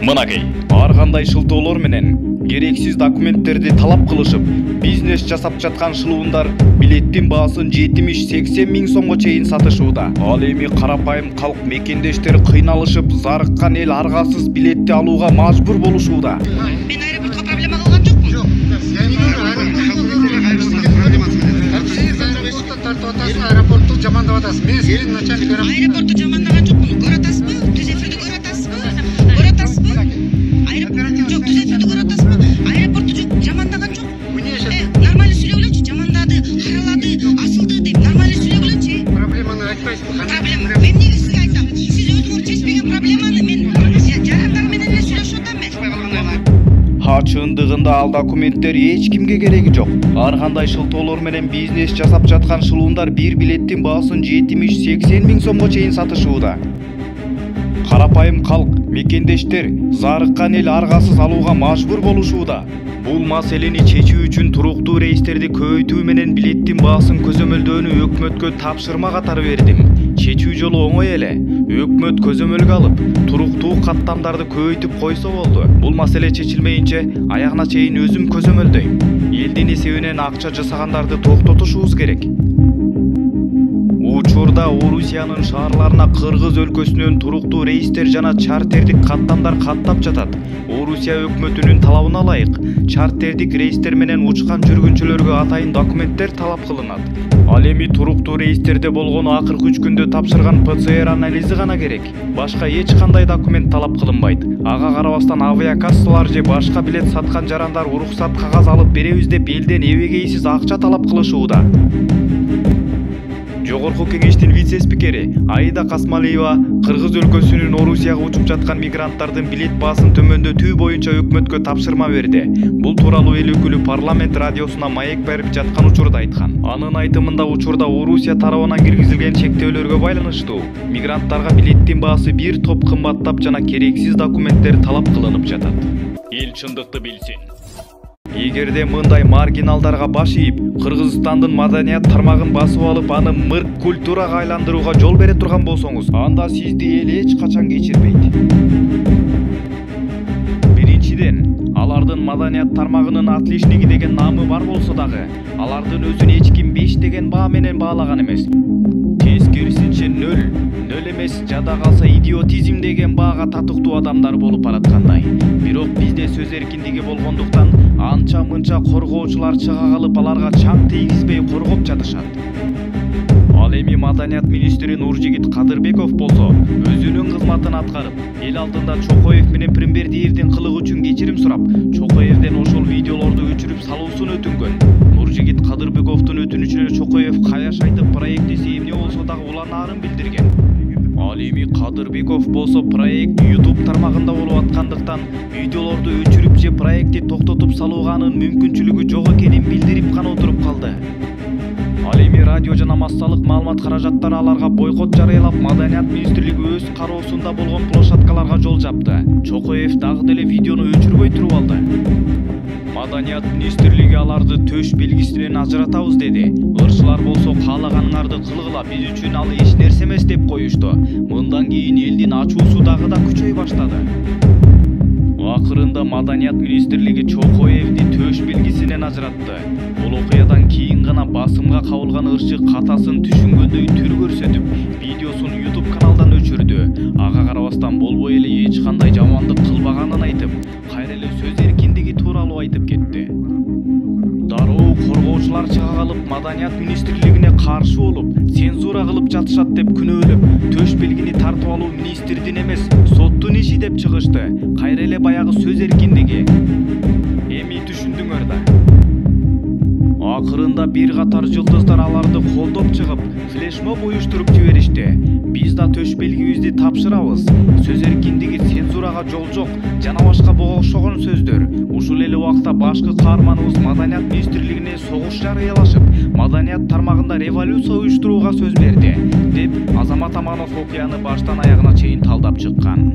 Мынакей, ар кандай шылтоолор менен керексиз документтерди талап кылышып, бизнес жасап жаткан шылуундар билеттин баасын 70-80 миң сомго чейин сатышууда. Ал эми карапайым калк мекендештер кыйналышып, зарыккан эл аргасыз билетти алууга мажбур болушууда. Мен аэропортко проблема кылган жокмун. Жок, аэропорту жамандап атасыз. Мен сиздин начальник Аэропорту жамандаган жокмун. Көрүп атасызбы? Түз эфирди көрүп атасызбы? Көрүп атасызбы? Аэропорт жок, түз эфирди көрүп атасызбы? Аэропорту жок, жамандаган жок. Нормально сүйлөгүлөчү, жамандады, каралады, асылды деп нормально сүйлөгүлөчү. Проблеманы айтпайсызбы? Проблема. Мен эмне сизге айтам? Сиз өзүңүз чечпеген проблеманы мен жарандар менен эле сүйлөшүп атам мен. Чындыгында ал документтер эч кимге кереги жок. Ар кандай шылтоолор менен бизнес жасап жаткан шылуундар бир билеттин баасын 70-80 миң сомго чейин сатышууда. Карапайым калк, мекендештер зарыккан эл аргасыз алууга мажбур болушууда. Бул маселени чечүү үчүн туруктуу рейстерди көбөйтүү менен билеттин баасын көзөмөлдөөнү өкмөткө тапшырма катары бердим. Чечүү жолу оңой эле. Өкмөт көзөмөлгө алып, туруктуу каттамдарды көбөйтүп койсо болду. Бул маселе чечилмейинче аягына чейин өзүм көзөмөлдөйм. Элдин эсебинен акча жасагандарды токтотушубуз керек. Учурда Орусиянын шаарларына Кыргыз өлкөсүнөн туруктуу рейстер жана чартердик каттамдар каттап жатат. Орусия өкмөтүнүн талабына ылайык чартердик рейстер менен учкан жүргүнчүлөргө атайын документтер талап кылынат. Ал эми туруктуу рейстерде болгону акыркы 3 күндө тапшырган ПЦР анализи гана керек. Башка эч кандай документ талап кылынбайт. Ага карабастан авиакассалар же башка билет саткан жарандар уруксат кагаз алып беребиз деп элден эбегейсиз акча талап кылышууда. Жогорку кеңештин вице-спикери Аида Касмалиева Кыргыз өлкөсүнүн Орусияга учуп жаткан мигранттардын билет баасын төмөндөтүү боюнча өкмөткө тапшырма берди. Бул тууралуу эл өкүлү парламент радиосуна маек берип жаткан учурда айткан. Анын айтымында учурда Орусия тарабынан киргизилген чектөөлөргө байланыштуу мигранттарга билеттин баасы бир топ кымбаттап жана керексиз документтер талап кылынып жатат. Эл чындыкты билсин. Эгерде мындай маргиналдарга баш ийип, Кыргызстандын маданият тармагын басып алып, аны мырк культурага айландырууга жол бере турган болсоңуз, анда сизди эл эч качан кечирбейт. Биринчиден, алардын маданият тармагынын отличниги деген наамы бар болсо дагы, алардын өзүн эч ким 5 деген баа менен баалаган эмес. Тескерисинче 0 эмес, жада калса идиотизм деген баага татыктуу адамдар болуп бараткандай. Бирок бизде сөз эркиндиги болгондуктан анча-мынча коргоочулар чыга калып аларга чаң тийгизбей коргоп жатышат. Ал эми маданият министри Нуржигит Кадырбеков болсо өзүнүн кызматын аткарып, эл алдында Чокоев менен Прембердиевдин кылыгы үчүн кечирим сурап, Чокоевден ошол видеолорду өчүрүп салуусун өтүнгөн. Нуржигит Кадырбековдун өтүнүчүнө Чокоев каяш айтып проектиси эмне болсо дагы уланаарын билдирген. Ал эми Кадырбеков болсо проект YouTube тармагында болуп аткандыктан видеолорду өчүрүп же проектти токтотуп салууга анын мүмкүнчүлүгү жок экенин билдирип гана отуруп калды. Ал эми радио жана массалык маалымат каражаттары аларга бойкот жарыялап, маданият министрлиги өз кароосунда болгон площадкаларга жол жапты. Чокоев дагы деле видеону өчүрбөй туруп алды. Маданият министрлиги аларды төш белгисинен ажыратабыз деди. Ырчылар болсо каалаганыңарды кылгыла, биз үчүн ал эч нерсе эмес деп коюшту. Мындан кийин элдин ачуусу дагы да күчөй баштады. Акырында маданият министрлиги Чокоевди төш белгисинен ажыратты. Бул окуядан кийин гана басымга кабылган ырчы катасын түшүнгөндөй түр көрсөтүп, видеосун YouTube каналдан өчүрдү. Ага карабастан болбой эле эч кандай жамандык кылбаганын айтып, кайра эле сөз эркиндиги тууралуу айтып кетти. Дароо коргоочулар чыга калып, маданият министрлигине каршы болуп, цензура кылып жатышат деп күнөөлөп, төш белгини тартып алуу министрдин эмес, соттун иши деп чыгышты. Кайра эле баягы сөз эркиндиги. Эми түшүндүңөр да. Акырында бир катар жылдыздар аларды колдоп чыгып, флешмоб уюштуруп жиберишти. Биз да төш белгибизди тапшырабыз. Сөз эркиндиги, цензурага жол жок жана башка буга окшогон сөздөр. Ушул эле убакта башкы каарманыбыз маданият министрлигине согуш жарыялашып, маданият тармагында революция уюштурууга сөз берди, деп Азамат Аманов окуяны баштан аягына чейин талдап чыккан.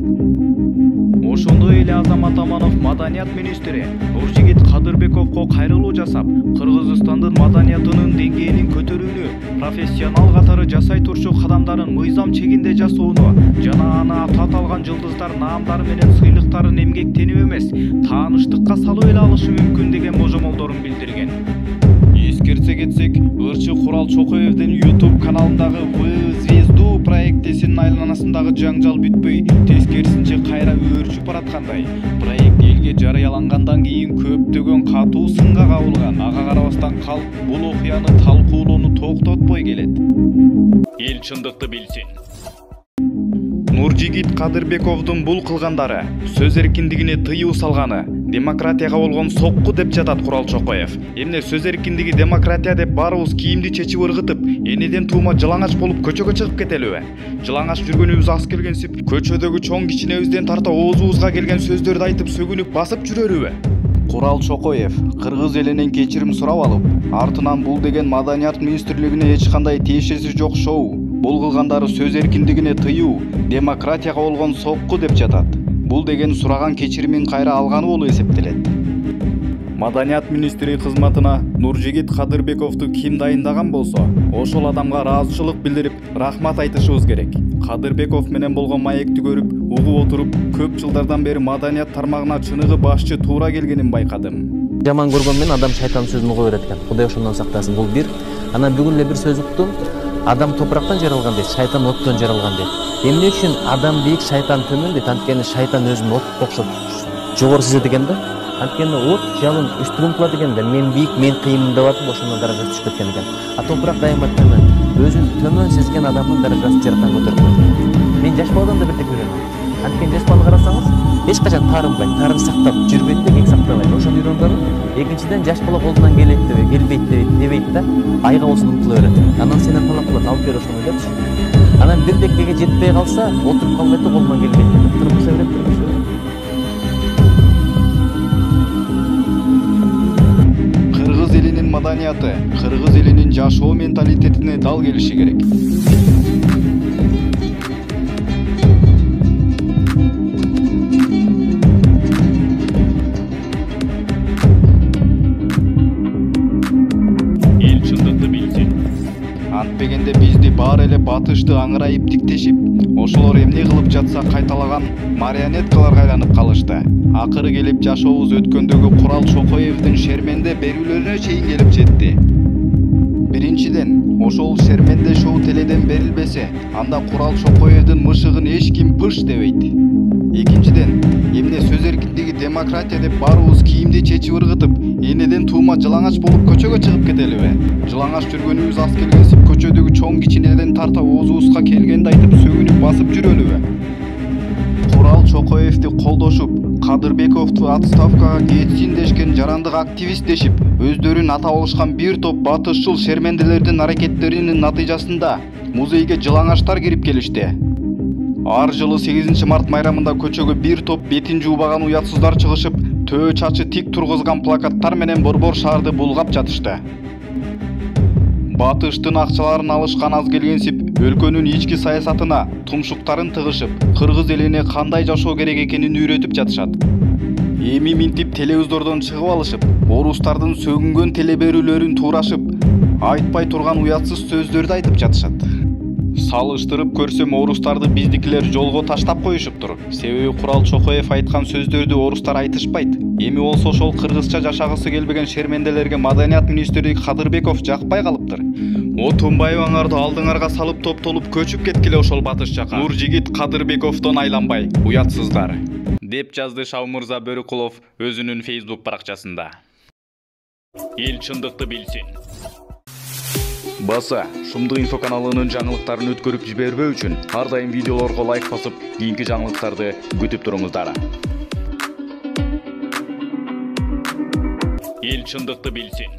Ошондой Эмомали Азам Атаманов маданият министри Нуржигит Кадырбековго кайрылуу жасап, Кыргызстандын маданиятынын деңгээлин көтөрүүнү, профессионал катары жасай турчу кадамдарын мыйзам чегинде жасоону жана аны аталган жылдыздар наамдары менен сыйлыктарын эмгектенип эмес, тааныштыкка салып эле алышы мүмкүн деген божомолдорун билдирген. Эскерсе кетсек, ырчы Курал Чокоевдин YouTube каналындагы «В звезду» проектисинин айланасындагы жаңжал бүтпөй, тескерисинче кайра өөрчүп бараткандай. Проект элге жарыялангандан кийин көптөгөн катуу сынга кабылган. Ага карабастан калп бул окуяны талкуулоону токтотпой келет. Эл чындыкты билсин. Нуржигит Кадырбековдун бул кылгандары сөз эркиндигине тыюу салганы, демократияга болгон сокку деп жатат Курал Чокоев. Эмне сөз эркиндиги демократия деп баарыбыз кийимди чечип ыргытып, энеден туума жылаңач болуп көчөгө чыгып кетелиби? Жылаңач жүргөнүбүз аз келгенсип, көчөдөгү чоң кичинебизден тарта оозубузга келген сөздөрдү айтып сөгүнүп басып жүрөрүбү? Курал Чокоев кыргыз элинен кечирим сурап алып, артынан бул деген маданият министрлигине эч кандай тиешеси жок шоу, бул кылгандары сөз эркиндигине тыюу, демократияга болгон сокку деп жатат. Бул деген сураган кечиримин кайра алганы болуп эсептелет. Маданият министри кызматына Нуржигит Кадырбековду ким дайындаган болсо, ошол адамга ыраазычылык билдирип, рахмат айтышыбыз керек. Кадырбеков менен болгон маекти көрүп, угуп отуруп, көп жылдардан бери маданият тармагына чыныгы башчы туура келгенин байкадым. Жаман көргөн менен адам шайтан сөзүн уга берет экен. Кудай ошондон сактасын. Бул бир. Анан бүгүн эле бир сөз уктум. Адам топурактан жаралган дейт, шайтан оттон жаралган дейт. Эмне үчүн адам бийик, шайтан төмөн дейт? Анткени шайтан өзүн отко окшоп жогору сезет экен да. Анткени от жалын үстүгө умтулат экен да. Мен бийик, мен кыйынмын деп атып, ошондон даражасы түшүп кеткен экен. А топурак дайыма төмөн. Өзүн төмөн сезген адамдын даражасы жаратан көтөрүп койот. Мен жаш баладан да бирдек үйрөндүм. Анткени жаш баланы карасаңыз, эч качан тарынбайт, тарын сактап жүрбөйт да, кең сактабайт. Ошону үйрөндүм. Экинчиден, жаш бала колунан келет деп, келбейт дебейт да, айга болсун умтула берет. Анан сенен талап кылат, алып бер ошону депчи. Анан бир деккеге жетпей калса, отуруп калбайт да, колунан келбейт деп, тырмыша берет. Кыргыз элинин маданияты, кыргыз элинин жашоо менталитетине дал келиши керек. Антпегенде бизди баары эле батышты аңырайып тиктешип, ошолор эмне кылып жатса кайталаган марионеткаларга айланып калышты. Акыры келип жашообуз өткөндөгү Курал Чокоевдин шерменде берүүлөрүнө чейин келип жетти. Биринчиден, ошол шерменде шоу теледен берилбесе, анда Курал Чокоевдин мышыгын эч ким пыш дебейт. Экинчиден, эмне сөз эркиндиги демократия деп баарыбыз кийимди чечип ыргытып, энеден туума жылаңач болуп көчөгө чыгып кетелиби? Жылаңач жүргөнүбүз аз келгенсип, көчөдөгү чоң кичинеден тарта оозубузга келгенди айтып сөгүнүп басып жүрөлүбү? Курал Чокоевди колдошуп, Кадырбековду отставкага кетсин дешкен жарандык активист дешип, өздөрүн атап алышкан бир топ батышчыл шерменделердин аракеттеринин натыйжасында музейге жылаңачтар кирип келишти. Ар жылы 8 март майрамында көчөгө бир топ бетин жуубаган уятсыздар чыгышып, төө чачы тик тургузган плакаттар менен борбор шаарды булгап жатышты. Батыштын акчаларын алышкан аз келгенсип, өлкөнүн ички саясатына тумшуктарын тыгышып, кыргыз элине кандай жашоо керек экенин үйрөтүп жатышат. Эми минтип телевизордон чыгып алышып, орустардын сөгүнгөн телеберүүлөрүн туурашып, айтпай турган уятсыз сөздөрдү айтып жатышат. Салыштырып көрсөм, орустарды биздикилер жолго таштап коюшуптур. Себеби Курал Чокоев айткан сөздөрдү орустар айтышпайт. Эми болсо ошол кыргызча жашагысы келбеген шерменделерге маданият министри Кадырбеков жакпай калыптыр. Отунбаев аңарды алдыңарга салып топтолуп көчүп кеткиле ошол батыш жака. Нуржигит Кадырбековдон айланбай, уятсыздар, деп жазды Шаумырза Бөрүкулов өзүнүн Facebook баракчасында. Эл чындыкты билсин. Баса, Шумдук инфо каналынын жаңылыктарын өткөрүп жибербөө үчүн ар дайым видеолорго лайк басып, кийинки жаңылыктарды күтүп туруңуздар. Эл чындыкты билсин.